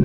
Oh,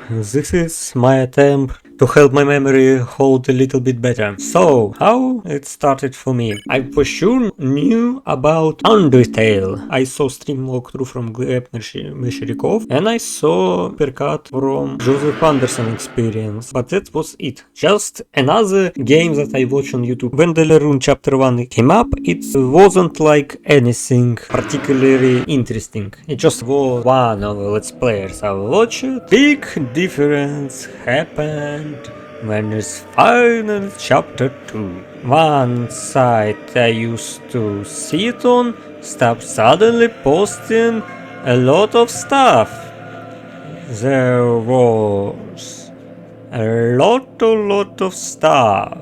this is my attempt to help my memory hold a little bit better. So, how it started for me? I for sure knew about Undertale. I saw stream walkthrough from Gleb Meshirikov and I saw Percut from Joseph Anderson experience. But that was it. Just another game that I watched on YouTube. When Deltarune chapter 1 came up, it wasn't like anything particularly interesting. It just was one of the let's players I watched. Big difference happened when it's final chapter 2. One site I used to see it on stopped suddenly posting a lot of stuff. There was a lot of stuff.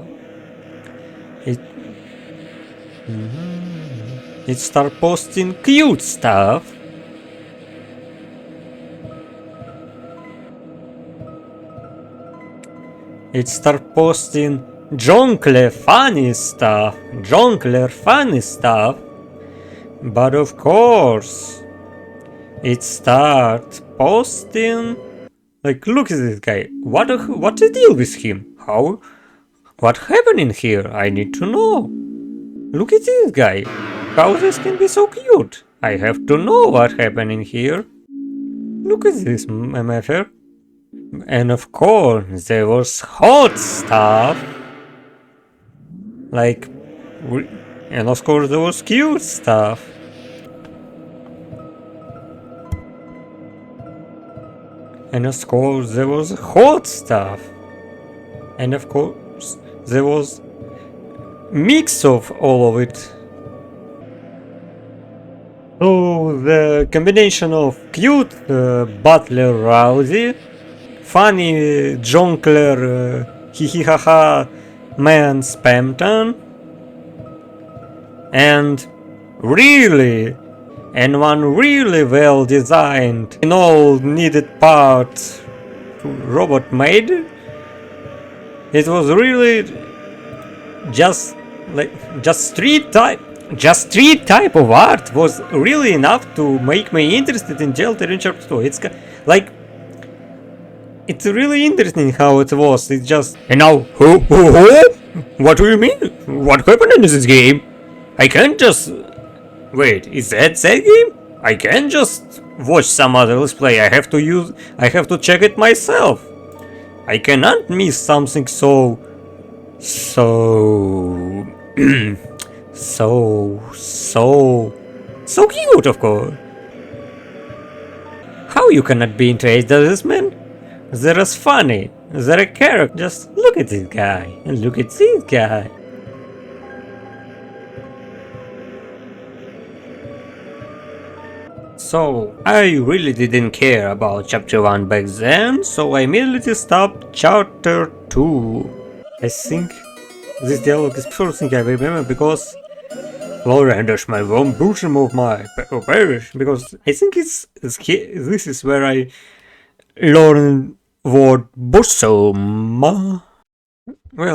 It started posting cute stuff. It start posting jonkler funny stuff, but of course, it start posting like, look at this guy, what's the deal with him? What happening here? I need to know. Look at this guy, how this can be so cute? I have to know what happening here. Look at this MFR. And of course, there was hot stuff. Like, and of course, there was cute stuff. And of course, there was hot stuff. And of course, there was mix of all of it. So, the combination of cute Butler Rousey, funny jonkler hihihaha man Spamton, and one really well designed in all needed parts robot made. It was really just three type of art was really enough to make me interested in Deltarune Chapter 2. It's like, it's really interesting how it was. It's just, and now, what do you mean? What happened in this game? I can't just, wait, is that game? I can't just watch some other let's play. I have to check it myself. I cannot miss something so cute, of course. How you cannot be interested in this, man? They're as funny, they're a character. Just look at this guy, and look at this guy. So, I really didn't care about chapter 1 back then, so I immediately stopped chapter 2. I think this dialogue is the first thing I remember because Floriander's my one bossom of my parish, because I think this is where I learned word bossom. Well,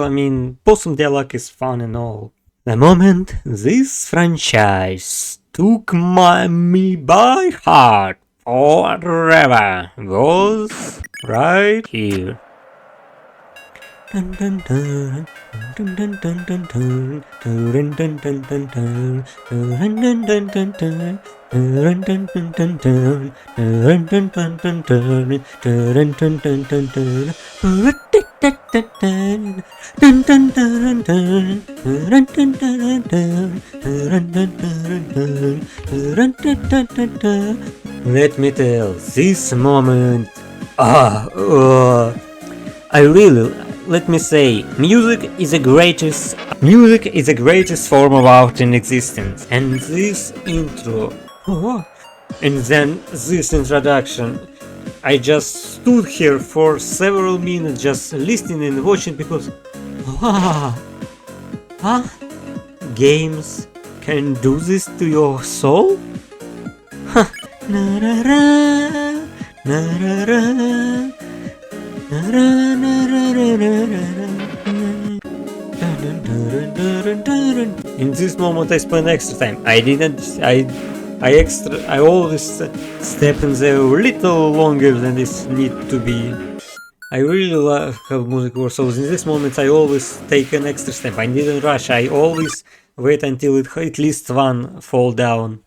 I mean, bossom dialogue is fun and all. The moment this franchise took me by heart forever was right here. Let me tell, this moment, let me say, music is the greatest form of art in existence. And this intro, and then this introduction, I just stood here for several minutes just listening and watching because, games can do this to your soul? In this moment I spent extra time. I always step in there a little longer than this need to be. I really love how music works, so in this moment I always take an extra step. I didn't rush, I always wait until at least one fall down.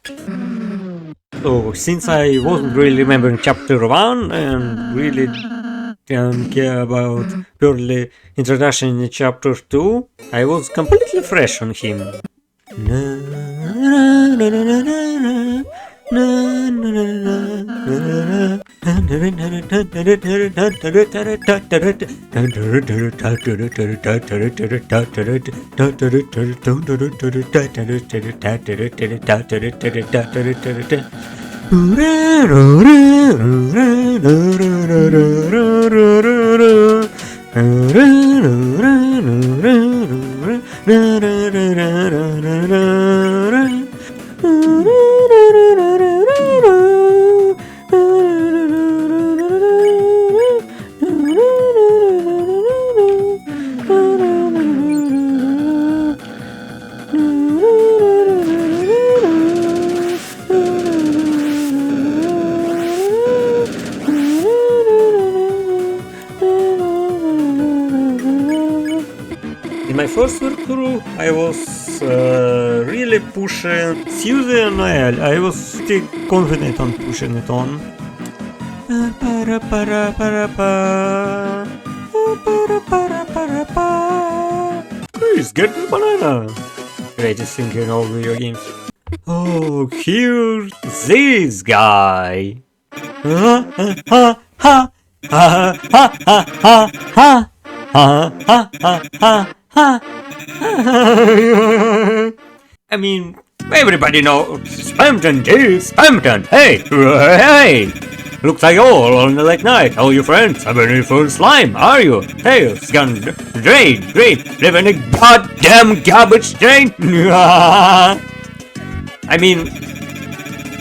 So, since I wasn't really remembering chapter 1 and really didn't care about Berdly introduction in chapter 2, I was completely fresh on him. In my first walkthrough, I was really pushing Suzy and Noel. I was still confident on pushing it on. Chris, get the banana! Greatest thing in all video games. Oh, here's this guy! Ha ha ha ha ha ha ha ha ha ha ha. I mean, everybody knows Spamton, geez, Spamton. Hey, hey! Looks like all on the late night. All your friends have any fun slime, are you? Tails gone drain, live in a goddamn garbage drain. I mean,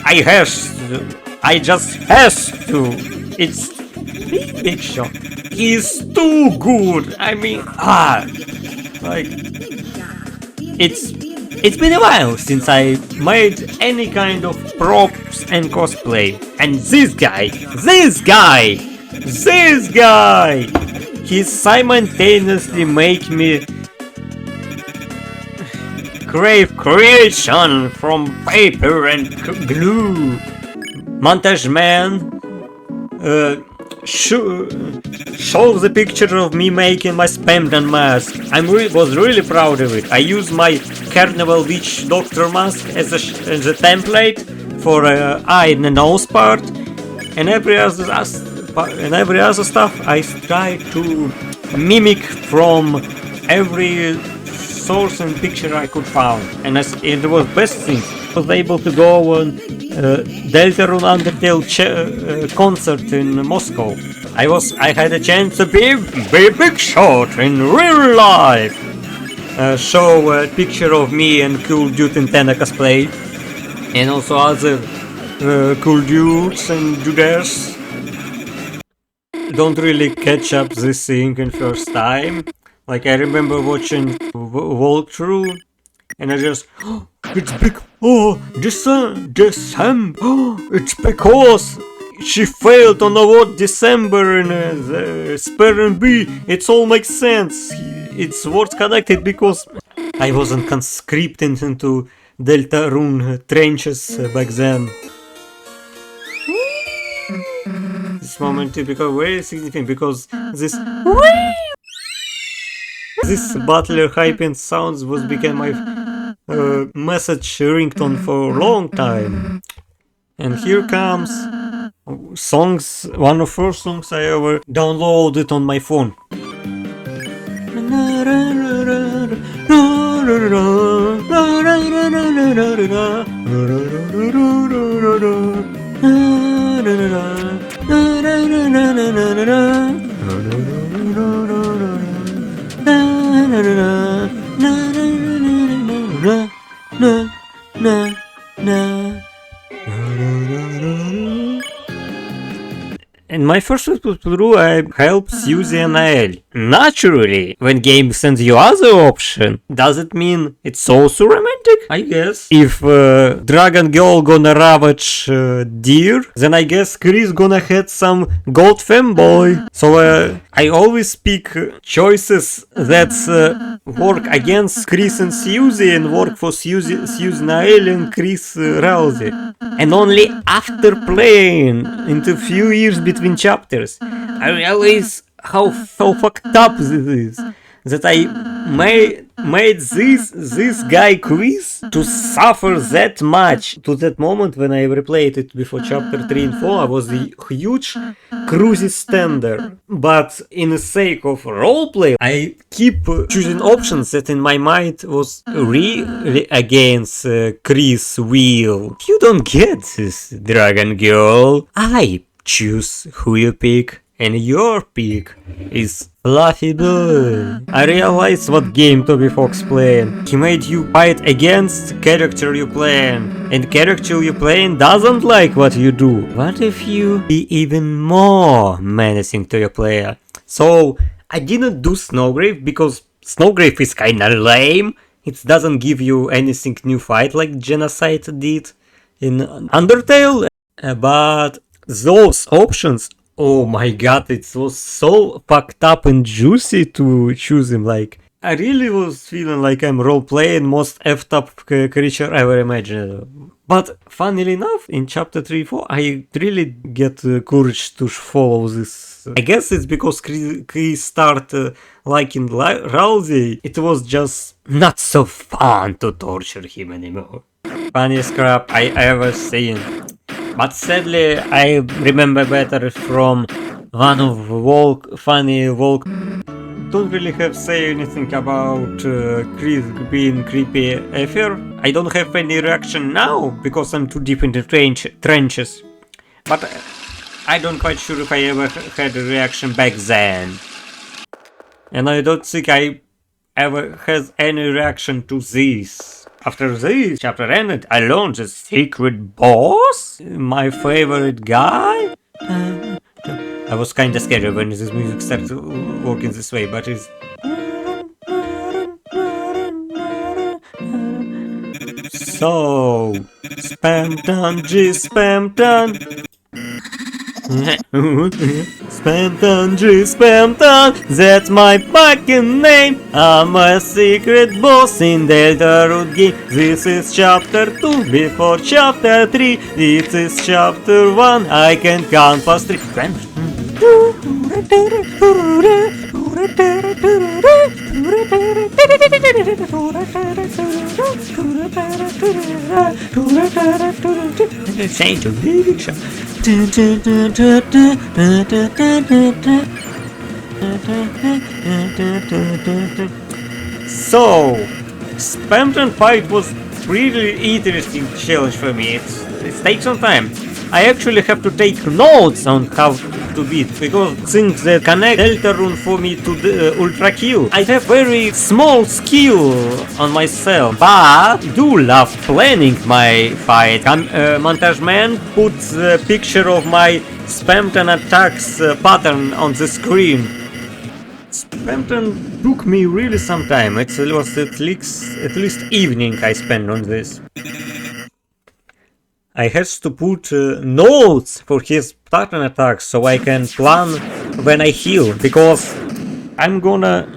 I just has to. It's big shot. He's too good. I mean, like, it's been a while since I made any kind of props and cosplay, and this guy, he simultaneously make me crave creation from paper and glue. Montage man shows the picture of me making my Spamton mask. Was really proud of it. I used my Carnival Witch Doctor mask as a template for eye and the nose part, and every other stuff I tried to mimic from every source and picture I could find. And it was best thing. I was able to go on Deltarune Undertale concert in Moscow. I had a chance to be big shot in real life. Show a picture of me and cool dude in Tenna cosplay, and also other cool dudes and duders. Don't really catch up this thing in first time. Like, I remember watching walkthrough, and I just, oh, it's big. Oh, December. Oh, it's because she failed on the word December in the Spare and B. It all makes sense. It's words connected because I wasn't conscripted into Deltarune trenches back then. This moment is very significant because this battler hyping sounds became my message ringtone for a long time. And here comes songs, one of the first songs I ever downloaded on my phone. And my first through I help Suzy and Nael. Naturally, when game sends you other option, does it mean it's also romantic? I guess. If Dragon Girl gonna ravage deer, then I guess Kris gonna have some gold femboy. So I always pick choices that work against Kris and Suzy and work for Suzy Nael and Kris Rousey. And only after playing into few years between chapters, I realize how fucked up this is. That I made this guy Kris to suffer that much. To that moment when I replayed it before chapter 3 and 4, I was a huge Cruzy stander. But in the sake of roleplay, I keep choosing options that in my mind was really against Kris' will. You don't get this, Dragon Girl. I choose who you pick. And your pick is Fluffy Boy. I realized what game Toby Fox playing. He made you fight against character you playing. And character you playing doesn't like what you do. What if you be even more menacing to your player? So I didn't do Snowgrave because Snowgrave is kinda lame. It doesn't give you anything new fight like Genocide did in Undertale. But those options, oh my god, it was so fucked up and juicy to choose him. Like, I really was feeling like I'm role-playing most effed up creature ever imagined. But funnily enough, in chapter 3-4, I really get courage to follow this. I guess it's because Kris started liking Rousey. It was just not so fun to torture him anymore. Funniest crap I ever seen. But sadly, I remember better from one of funny Volk. Don't really have say anything about Kris being creepy ever. I don't have any reaction now because I'm too deep in the trenches. But I don't quite sure if I ever had a reaction back then. And I don't think I ever had any reaction to this. After this chapter ended, I learned the secret boss, my favorite guy. I was kinda scared when this music started working this way, but it's... So... Spamton, Spamton. Spamton, Spamton, that's my fucking name. I'm a secret boss in Deltarune game. This is chapter 2 before chapter 3. This is chapter 1, I can count past 3. So, Spamton fight was really interesting challenge for me. It takes some time. I actually have to take notes on how to beat, because things that connect Deltarune for me to the ultra kill. I have very small skill on myself, but do love planning my fight. Montage man puts a picture of my Spamton attacks pattern on the screen. Spamton took me really some time. It was at least evening I spent on this. I had to put notes for his pattern attacks so I can plan when I heal, because I'm gonna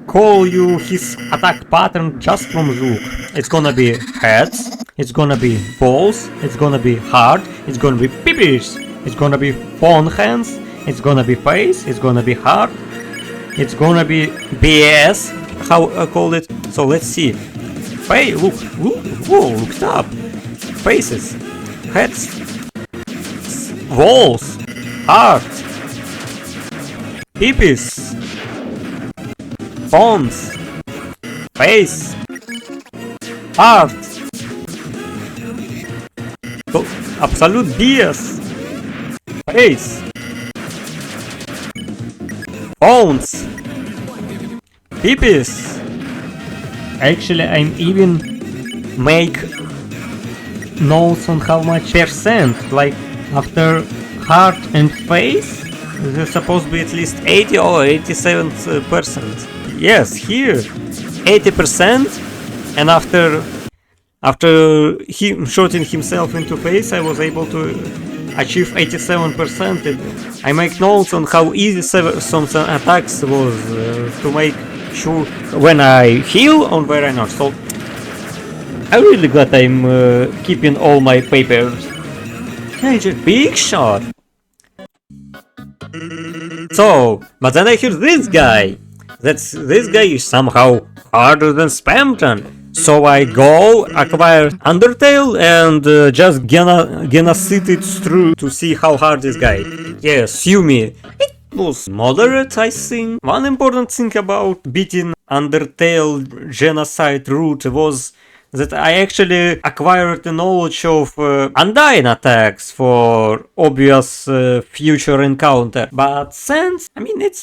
call you his attack pattern just from Zook. It's gonna be heads, it's gonna be balls, it's gonna be heart, it's gonna be peepees, it's gonna be phone hands, it's gonna be face, it's gonna be heart, it's gonna be BS, how I call it. So let's see. Hey, looked up. Faces, heads, walls, heart, peepees, pawns, face, heart, absolute BS, face, pawns, peepees. Actually, I'm even make notes on how much percent, like after heart and face? There's supposed to be at least 80 or 87%. Yes, here 80%, and after him shooting himself into face, I was able to achieve 87%. And I make notes on how easy some attacks was to make sure when I heal or where I not. So I'm really glad I'm keeping all my papers. Major big shot. So, but then I hear this guy. This guy is somehow harder than Spamton. So I go acquire Undertale and just gonna sit it through to see how hard this guy. Yes, Funy. It was moderate, I think. One important thing about beating Undertale genocide route was that I actually acquired the knowledge of undying attacks for obvious future encounter. But since, I mean, it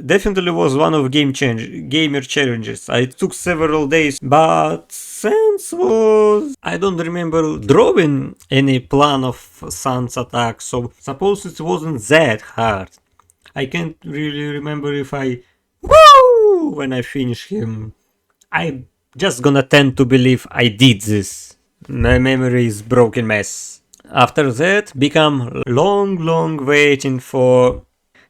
definitely was one of gamer challenges. It took several days, but since was, I don't remember drawing any plan of Sun's attack, so suppose it wasn't that hard. I can't really remember if I woo when I finish him. I just gonna tend to believe I did this. My memory is broken mess. After that, become long waiting for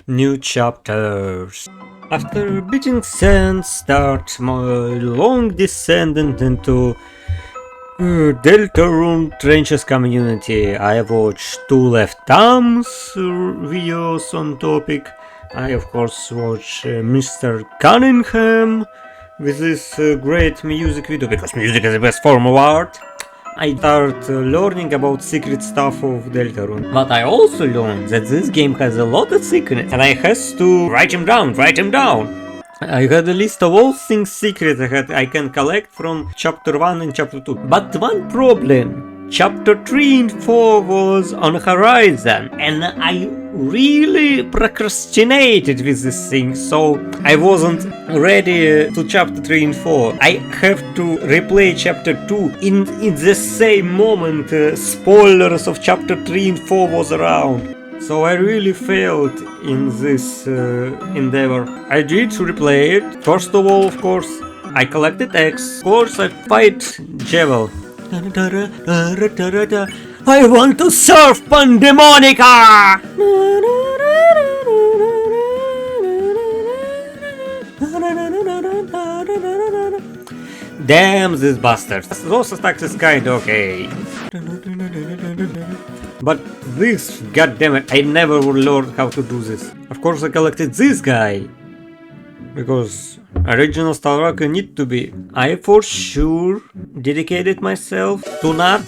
new chapters. After beating Sand, start my long descendant into Deltarune Trenches community. I watched 2 Left Thumbs videos on topic. I of course watch Mr. Cunningham with this great music video, because music is the best form of art. I start learning about secret stuff of Deltarune. But I also learned that this game has a lot of secrets, and I has to write them down. I had a list of all things secret I can collect from chapter 1 and chapter 2. But one problem. Chapter 3 and 4 was on horizon, and I really procrastinated with this thing, so I wasn't ready to chapter 3 and 4. I have to replay chapter 2 in the same moment spoilers of chapter 3 and 4 was around. So I really failed in this endeavor. I did replay it. First of all, of course, I collected X. Of course, I fight Jevil. I want to surf Pandemonica! Damn these bastards. Those attacks is kinda okay. But this, goddammit, I never learned how to do this. Of course I collected this guy. Because original Stalwaka need to be. I for sure dedicated myself to not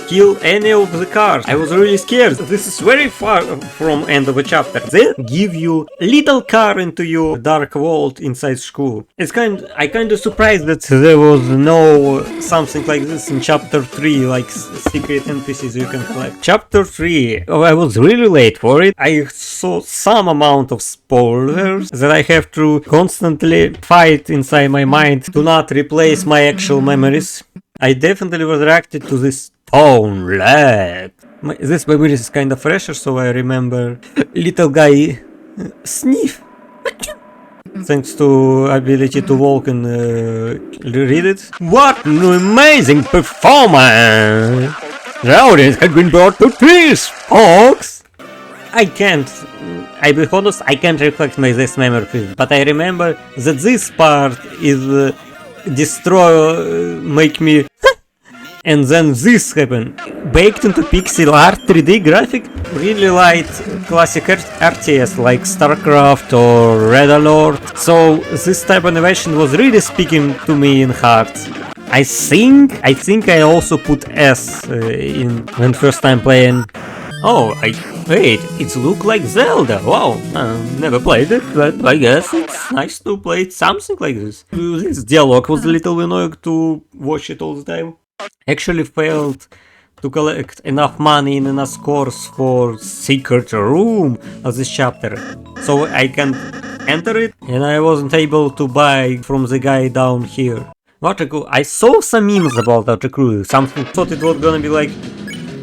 kill any of the cars. I was really scared. This is very far from end of a chapter. They give you little car into your dark vault inside school. I kind of surprised that there was no something like this in chapter 3, like secret NPCs you can collect. Chapter 3, I was really late for it. I saw some amount of spoilers that I have to constantly fight inside my mind to not replace my actual memories. I definitely was reacted to this tone lag. This memory is kind of fresher, so I remember little guy Sniff. Thanks to ability to walk and read it. What an amazing performance! The audience has been brought to Kris Fox! I'll be honest, I can't reflect my this memory, but I remember that this part is make me and then this happened. Baked into pixel art 3D graphic, really light classic RTS like StarCraft or Red Alert, so this type of innovation was really speaking to me in heart. I think I also put S in when first time playing. Oh, wait, it looks like Zelda. Wow, never played it, but I guess it's nice to play something like this. This dialogue was a little annoying to watch it all the time. Actually failed to collect enough money and enough scores for secret room of this chapter, so I can enter it, and I wasn't able to buy from the guy down here. Watercooler. I saw some memes about Watercooler. Something thought it was gonna be like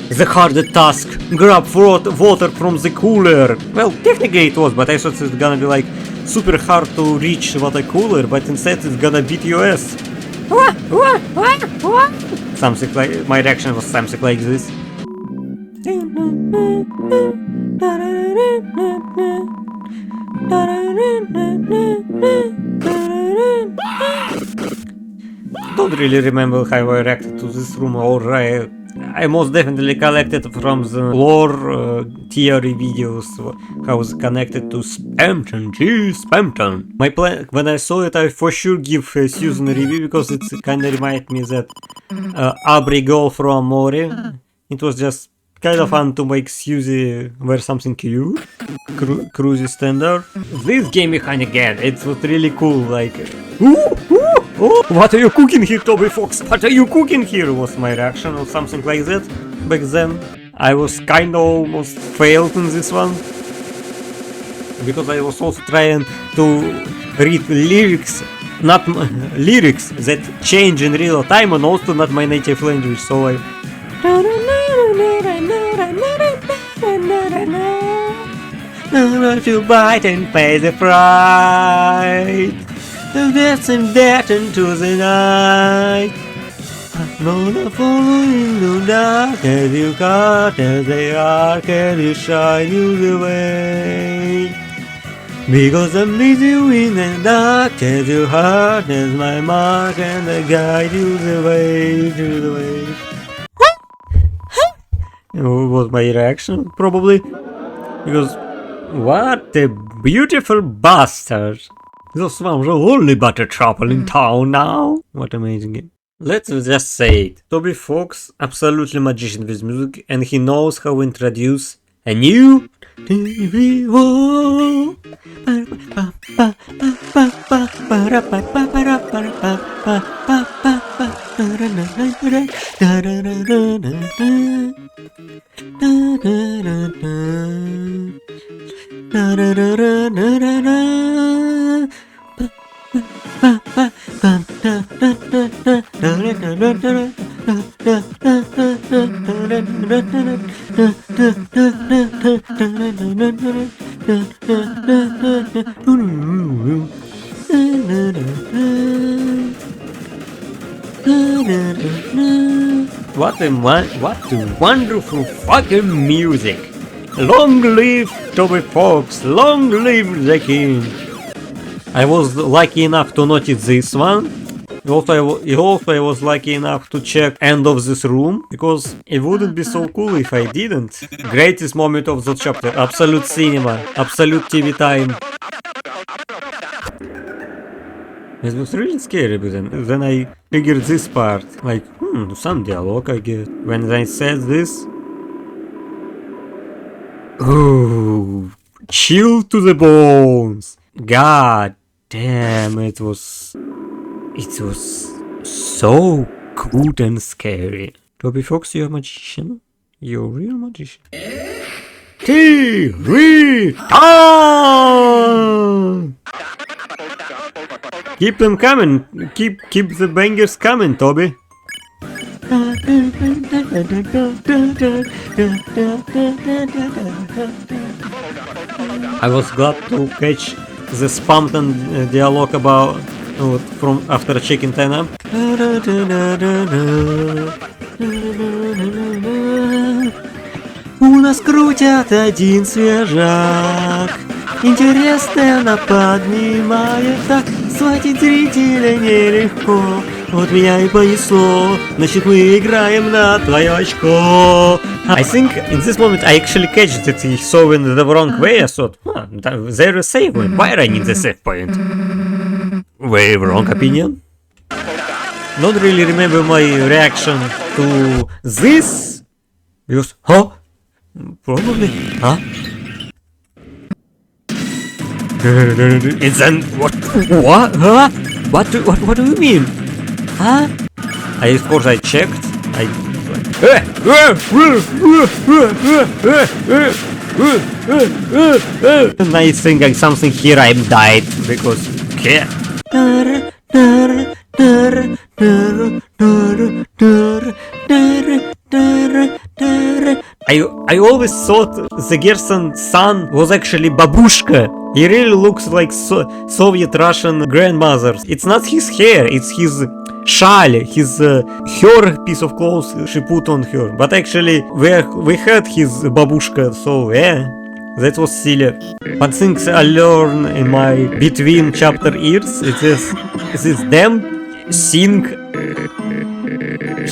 The hardest task, grab water from the cooler. Well, technically it was, but I thought it's gonna be like super hard to reach water cooler, but instead it's gonna beat your ass. Something like, my reaction was something like this. Don't really remember how I reacted to this room, or I most definitely collected from the lore theory videos how it's connected to Spamton. Gee, Spamton. My plan, when I saw it, I for sure give Susan a review because it kinda reminded me that Abri girl from Omori. It was just kind of fun to make Suzy wear something cute, cruisy standard. This game mechanic again, it was really cool, like, what are you cooking here, Toby Fox? What are you cooking here? Was my reaction or something like that. Back then, I was kinda almost failed in this one, because I was also trying to read lyrics, not lyrics that change in real time, and also not my native language, so I... to bite and pay the price. To dance and death into the night. I'm gonna follow you in the dark as you cut as they are, can you shine you the way? Because I'm with you in the dark as your heart as my mark, and I guide you the way to the way. What was my reaction? Probably because what a beautiful bastard! Those ones are only but a trouble in town now. What amazing game! Let's just say it. Toby Fox, absolutely magician with music, and he knows how to introduce a new TV world. What a wonderful fucking music! Long live Toby Fox! Long live the king! I was lucky enough to notice this one. Also I was lucky enough to check end of this room, because it wouldn't be so cool if I didn't. Greatest moment of the chapter, absolute cinema, absolute TV time. It was really scary, but then I figured this part, like, some dialogue I get. When I said this... Oh, chill to the bones! God damn, it was so good and scary. Toby Fox, you're a magician? You're a real magician. TV time! Keep them coming. Keep the bangers coming, Toby. I was glad to catch the Spamton dialogue about from after checking Tenna. У нас крутят один свежак. Интересно она поднимает, так схватить зрителя нелегко. Вот меня и понесло, значит мы играем на твое очко. I think in this moment I actually catch that he saw in the wrong way. I thought, there is a save point, why I need the save point? Very wrong opinion. Don't really remember my reaction to this. Because, probably, And then what? Huh? What do you mean? Huh? Of course I checked. And I think something here I'm died because I always thought the Gerson's son was actually Babushka. He really looks like Soviet Russian grandmother. It's not his hair, it's his shal, her piece of clothes she put on her. But actually, we had his babushka, so yeah, that was silly. But things I learned in my between chapter years, it is damn thing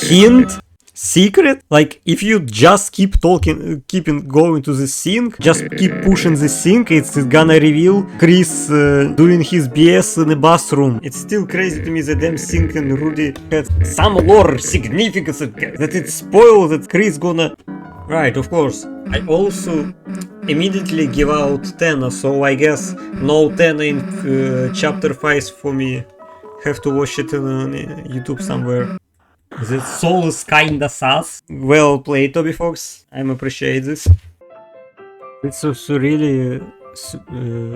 hint. Secret, like if you just keep talking, going to the thing, just keep pushing the thing, it's gonna reveal Kris doing his BS in the bathroom. It's still crazy to me that damn thing and Rudy had some lore significance that it spoiled that Kris gonna. Right, of course. I also immediately give out Tenna, so I guess no Tenna in chapter 5 for me. Have to watch it on YouTube somewhere. The soul is kinda sus. Well played, Toby Fox. I appreciate this. It's also really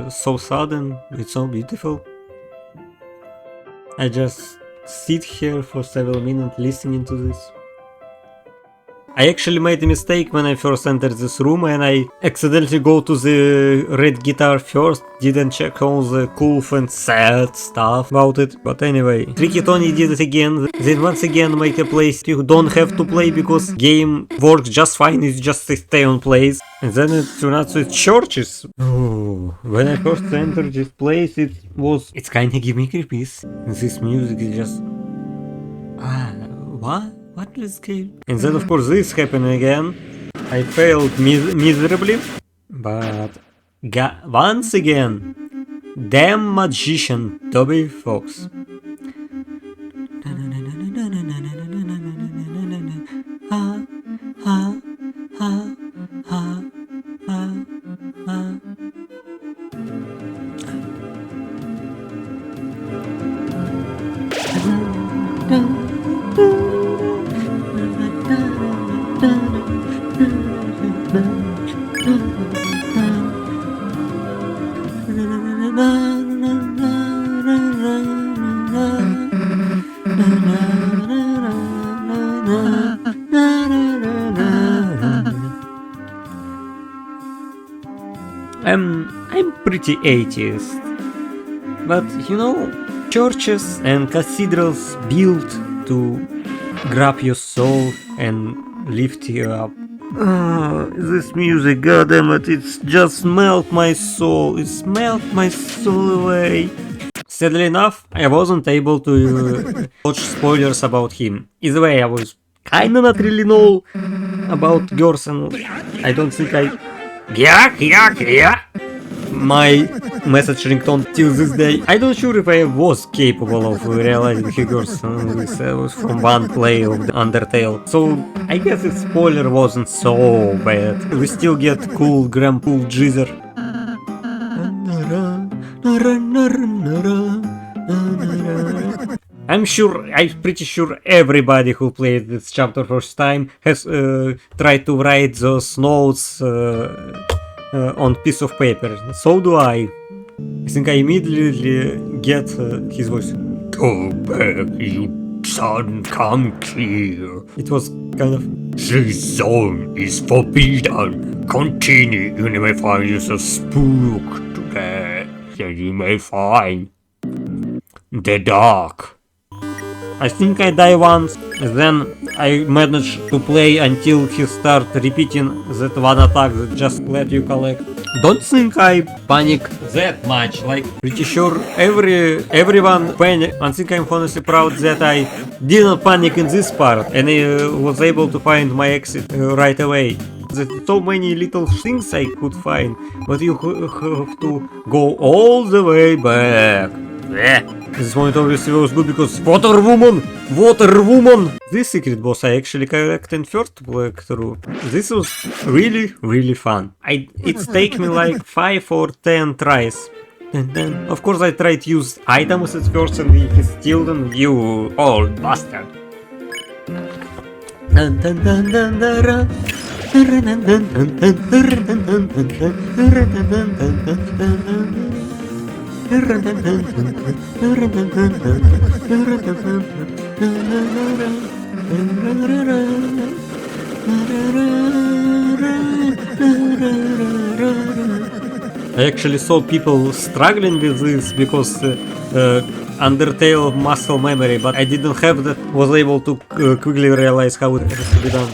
so sudden. It's so beautiful. I just sit here for several minutes listening to this. I actually made a mistake when I first entered this room and I accidentally go to the red guitar first, didn't check all the cool and sad stuff about it, but anyway. Tricky Tony did it again, then once again make a place you don't have to play because game works just fine, you just stay on place. And then it turned out to churches. Oh, when I first entered this place it's kinda give me creepies. This music is just... what? What is game? And then of course this happened again. I failed miserably, but once again, damn magician Toby Fox. I'm pretty atheist, but you know, churches and cathedrals built to grab your soul and lift you up. This music, goddammit, it's just melt my soul, it's melt my soul away. Sadly enough, I wasn't able to watch spoilers about him. Either way, I was kinda not really know about Gerson. I don't think my message ringtone till this day. I don't sure if I was capable of realizing who Gerson was from one play of the Undertale. So I guess the spoiler wasn't so bad. We still get cool Grandpool Jizzer. I'm pretty sure everybody who played this chapter first time has tried to write those notes on piece of paper. So do I. I think I immediately get his voice. Go back, you son, come here. It was kind of... This zone is forbidden. Continue, you may find yourself spooked to death. Then you may find the dark. I think I die once, then I managed to play until he start repeating that one attack that just let you collect. Don't think I panic that much, like pretty sure everyone panic. I think I'm honestly proud that I didn't panic in this part and I was able to find my exit right away. There's so many little things I could find, but you have to go all the way back. This point obviously was good because Water Woman! This secret boss I actually collected in first playthrough. This was really fun. It's taken me like 5 or 10 tries. And then, of course, I tried to use items at first and he steal them, you old bastard. I actually saw people struggling with this because Undertale muscle memory, but I didn't have that, was able to quickly realize how it has to be done.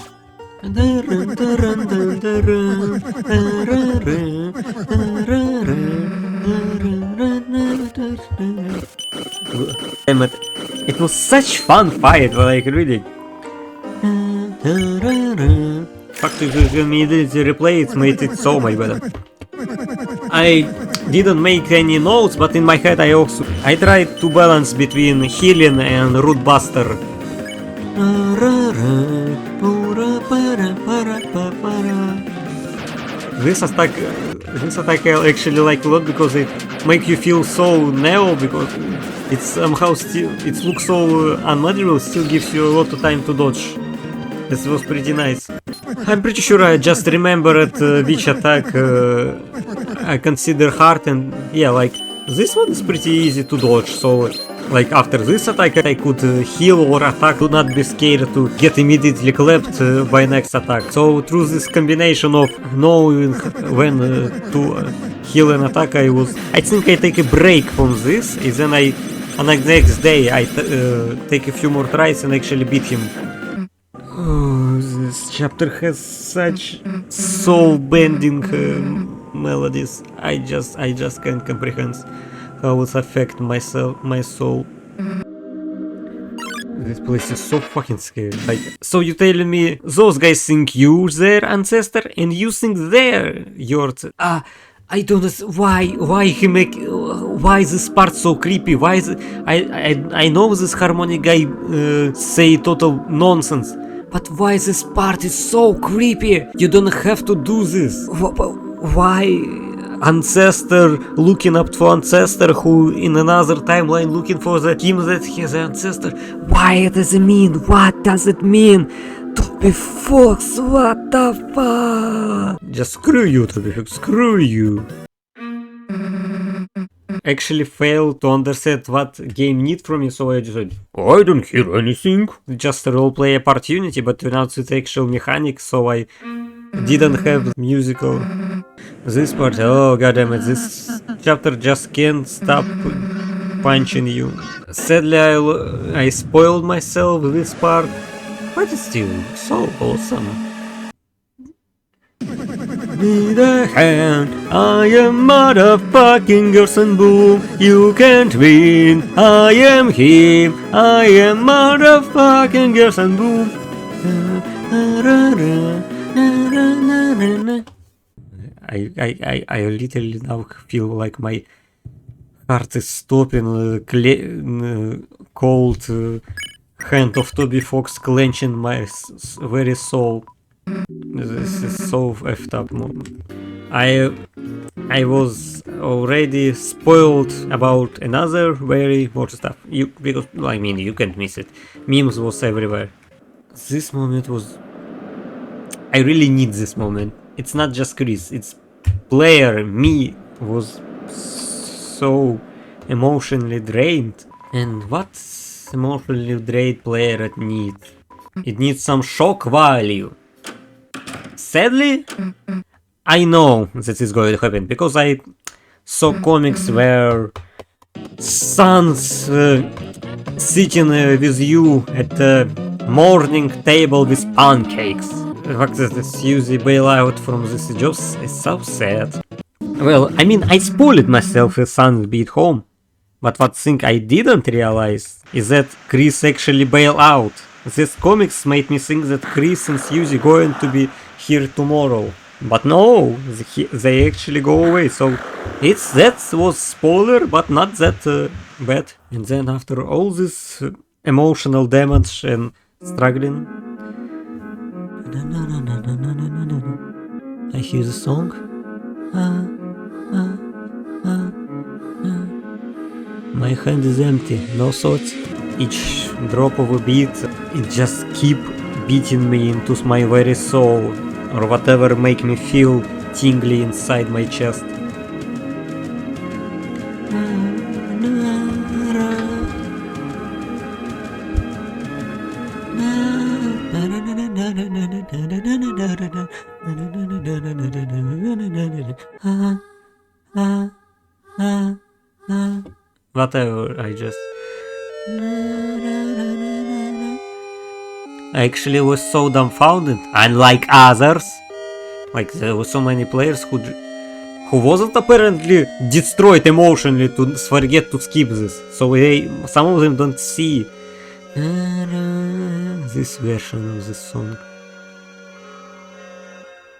Damn it. It was such fun fight, like really. Fact, if you immediately replay it, made it so much better. I didn't make any notes, but in my head I tried to balance between healing and root buster. This attack I actually like a lot because it makes you feel so Neo, because it's somehow still, it looks so unmanageable, still gives you a lot of time to dodge. This was pretty nice. I'm pretty sure I just remembered which attack I consider hard, and yeah, like this one is pretty easy to dodge, so like after this attack I could heal or attack, do not be scared to get immediately clapped by next attack. So through this combination of knowing when to heal and attack, I think I take a break from this, and then on the next day I take a few more tries and actually beat him. Oh, this chapter has such soul-bending melodies. I just can't comprehend how it affects my soul. This place is so fucking scary. Like, so you telling me those guys think you're their ancestor and you think they're yours? I don't know why this part so creepy. Why is it, I know this harmonic guy say total nonsense. But why this part is so creepy? You don't have to do this. Why ancestor looking up to ancestor who in another timeline looking for him that he's an ancestor? Why does it mean? What does it mean? Toby Fox, what the fuck? Just screw you, Toby Fox, screw you. Actually failed to understand what game need from me, so I decided, I don't hear anything. Just a roleplay opportunity, but turned out it's actual mechanics, so I didn't have musical. This part, oh goddammit, this chapter just can't stop punching you. Sadly, I spoiled myself this part, but it's still so awesome. Need a hand, I am motherfucking Gerson Boom, you can't win, I am him, I am motherfucking Gerson Boom. I literally now feel like my heart is stopping, cold hand of Toby Fox clenching my very soul. This is so effed up moment. I was already spoiled about another very more stuff. Because I mean you can't miss it. Memes was everywhere. This moment was, I really need this moment. It's not just Kris, it's player me was so emotionally drained. And what emotionally drained player it needs? It needs some shock value. Sadly, I know that is going to happen because I saw comics where sons sitting with you at the morning table with pancakes. The fact that this usually bail out from this job is so sad. Well, I mean, I spoiled myself with sons be at home, but what thing I didn't realize is that Kris actually bail out. These comics made me think that Kris and Suzy going to be here tomorrow, but no, they actually go away. So that was spoiler, but not that bad. And then after all this emotional damage and struggling, I hear the song. My hand is empty, no thoughts. Each drop of a beat, it just keep beating me into my very soul, or whatever make me feel tingly inside my chest. Whatever, I actually was so dumbfounded, unlike others. Like, there were so many players who wasn't apparently destroyed emotionally to forget to skip this. So some of them don't see this version of the song.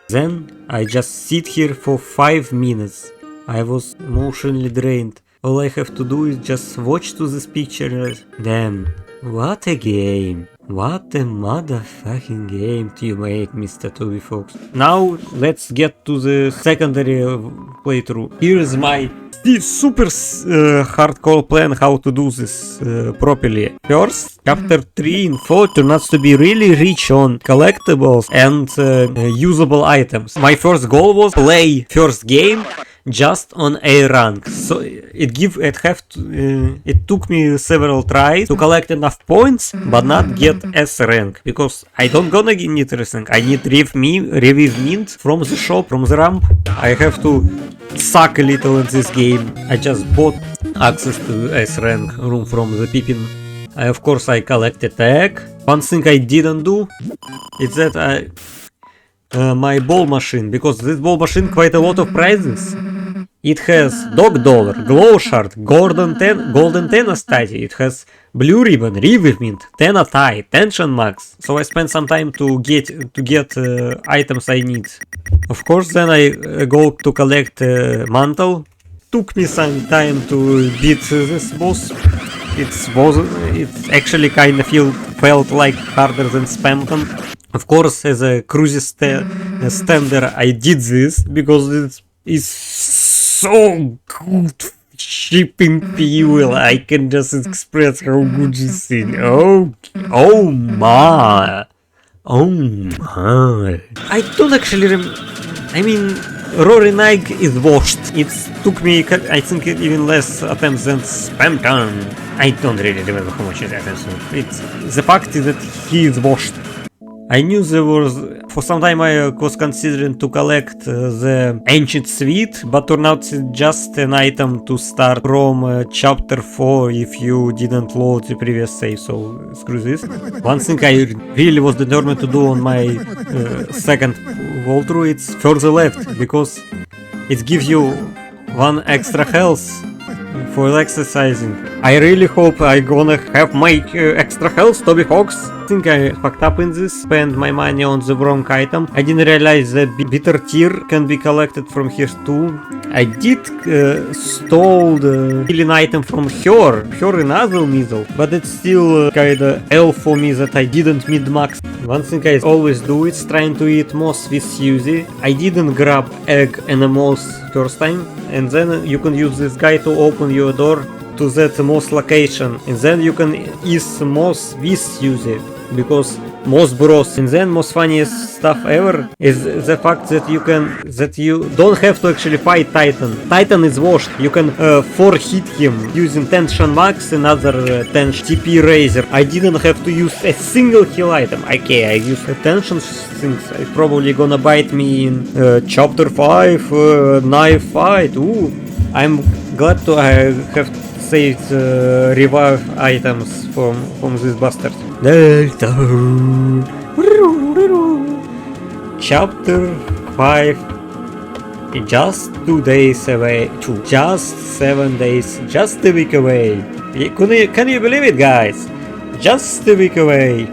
Then I just sit here for 5 minutes. I was emotionally drained. All I have to do is just watch to this picture. Damn, what a game. What a motherfucking game you make, Mr. Toby Fox. Now let's get to the secondary playthrough. Here's my super hardcore plan how to do this properly. First, chapter 3 in 4 turns out to be really rich on collectibles and usable items. My first goal was play first game just on A rank. So it took me several tries to collect enough points, but not get S rank, because I don't gonna need S rank. I need revive mint from the shop, from the ramp. I have to suck a little in this game. I just bought access to S rank room from the Pippin. Of course I collected egg. One thing I didn't do is that my ball machine, because this ball machine quite a lot of prizes. It has Dog Dollar, Glow Shard, Golden Tenna statue, it has Blue Ribbon, Revive Mint, Tenna Tie, Tension Max. So I spent some time to get items I need. Of course, then I go to collect Mantle. Took me some time to beat this boss. It actually kind of felt like harder than Spamton. Of course, as a cruise stander, I did this because it is so good shipping fuel. I can just express how good this thing. Oh my. I don't actually I mean, Rory Nike is washed. It took me, I think, even less attempts than Spamton. I don't really remember how much it attempts. The fact is that he is washed. I knew there was, for some time I was considering to collect the Ancient Suite, but turned out it's just an item to start from chapter 4 if you didn't load the previous save, so screw this. One thing I really was determined to do on my second walkthrough, it's further left, because it gives you 1 extra health for exercising. I really hope I gonna have my extra health, Toby Fox. I think I fucked up in this, spent my money on the wrong item. I didn't realize that bitter tear can be collected from here too. I did stole the healing item from her in Mizzle, but it's still kinda L for me that I didn't mid-max. One thing I always do is trying to eat moss with Suzy. I didn't grab egg and a moss first time, and then you can use this guy to open your door to that moss location, and then you can eat moss with Suzy, because most bros. And then most funniest stuff ever is the fact that you don't have to actually fight Titan. Titan is washed. You can 4-hit him using Tension Max and other Tension TP Razor. I didn't have to use a single heal item. Okay, I used the Tension things. It's probably gonna bite me in chapter 5 knife fight. Ooh, I'm glad to have saved revive items from this bastard. Deltarune. Chapter 5. Just 2 days away. Just 7 days. Just a week away. Can you believe it, guys? Just a week away.